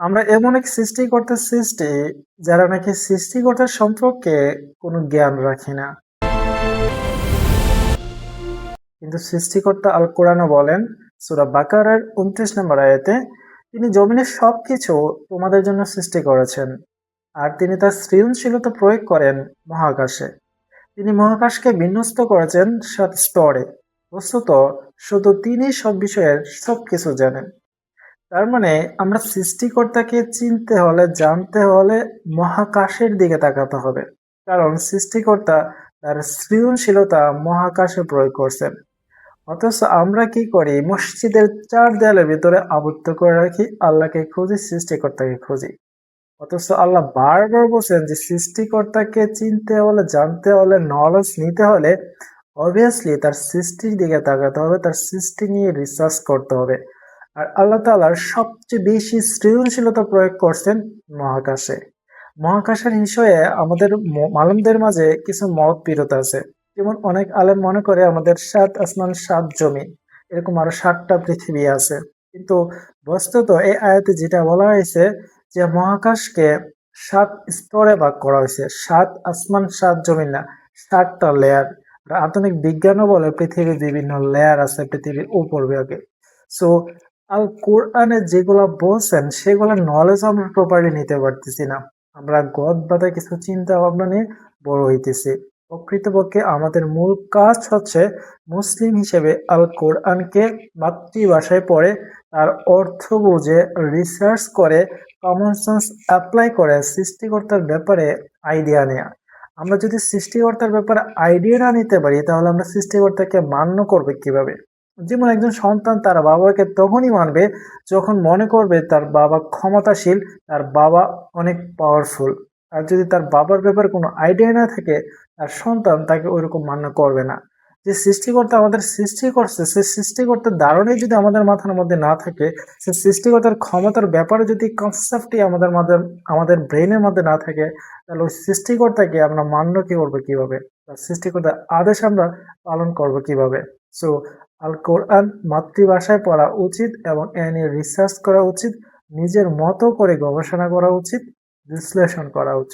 আমরা এমন এক সৃষ্টিকর্তার সৃষ্টি যারা নাকি সৃষ্টিকর্তার সম্পর্কে কোনো জ্ঞান রাখে না, কিন্তু সৃষ্টিকর্তা আল কোরআনে বলেন সূরা বাকারার ২৯ নম্বর আয়াতে, তিনি জমিনের সবকিছু তোমাদের জন্য সৃষ্টি করেছেন আর তিনি তার সৃজনশীলতা প্রয়োগ করেন মহাকাশে। তিনি মহাকাশকে বিন্যস্ত করেছেন ৭ স্তরে। বস্তুত শুধু তিনি সব বিষয়ের সবকিছু জানেন। তার মানে আমরা সৃষ্টিকর্তাকে চিনতে হলে, জানতে হলে মহাকাশের দিকে তাকাতে হবে। কারণ সৃষ্টিকর্তা তার সৃজনশীলতা মহাকাশে প্রয়োগ করছেন। অথচ আমরা কি করি, মসজিদের ৪ দেয়ালের ভিতরে আবদ্ধ করে রাখি, আল্লাহকে খুঁজি, সৃষ্টিকর্তাকে খুঁজি। অথচ আল্লাহ বারবার বলছেন যে সৃষ্টিকর্তাকে চিনতে হলে, জানতে হলে, নলেজ নিতে হলে অবভিয়াসলি তার সৃষ্টির দিকে তাকাতে হবে, তার সৃষ্টি নিয়ে রিসার্চ করতে হবে। আর আল্লাহ তাআলার সবচেয়ে বেশি সৃজনশীলতা প্রয়োগ করছেন মহাকাশে। মহাকাশের বিষয়ে আমাদের মালুমদের মাঝে কিছু মতবিরোধ আছে। যেমন অনেক আলেম মনে করে আমাদের ৭ আসমান ৭ জমিন, এরকম আরো ৭টা পৃথিবী আছে। কিন্তু বস্তুত এই আয়াতে যেটা বলা হয়েছে যে মহাকাশকে ৭ স্তরে ভাগ করা হয়েছে। ৭ আসমান ৭ জমিন না, ৭টা লেয়ার। আধুনিক বিজ্ঞানও বলে পৃথিবীর বিভিন্ন লেয়ার আছে পৃথিবীর উপরভাগে। সো আল কোরআনে যেগুলা বলছেন সেগুলোর নলেজ আমরা প্রপারলি নিতে পারতেছি না। আমরা গদ বাঁধা কিছু চিন্তা ভাবনা নিয়ে বড় হইতেছি। প্রকৃতপক্ষে আমাদের মূল কাজ হচ্ছে মুসলিম হিসেবে আল কোরআনকে মাতৃভাষায় পড়ে, তার অর্থ বুঝে, রিসার্চ করে, কমন সেন্স অ্যাপ্লাই করে সৃষ্টিকর্তার ব্যাপারে আইডিয়া নেয়া। আমরা যদি সৃষ্টিকর্তার ব্যাপারে আইডিয়া না নিতে পারি তাহলে আমরা সৃষ্টিকর্তাকে মান্য করবে কিভাবে? যেমন একজন সন্তান তার বাবাকে তখনই মানবে যখন মনে করবে তার বাবা ক্ষমতাশীল, তার বাবা অনেক পাওয়ারফুল। আর যদি তার বাবার ব্যাপারে কোনো আইডিয়া না থাকে, তার সন্তান তাকে ওইরকম মান্য করবে না। যে সৃষ্টিকর্তা আমাদের সৃষ্টি করছে, সে সৃষ্টিকর্তার ধারণাই যদি আমাদের মাথার মধ্যে না থাকে, সে সৃষ্টিকর্তার ক্ষমতার ব্যাপারে যদি কনসেপ্টই আমাদের মধ্যে, আমাদের ব্রেনের মধ্যে না থাকে, তাহলে ওই সৃষ্টিকর্তাকে আমরা মান্য কি করবো কিভাবে? তার সৃষ্টিকর্তার আদেশ আমরা পালন করবো কিভাবে? সো আল কোরআন মাতৃভাষায় পড়া উচিত এবং এ নিয়ে রিসার্চ করা উচিত, নিজের মতো করে গবেষণা করা উচিত, বিশ্লেষণ করা উচিত।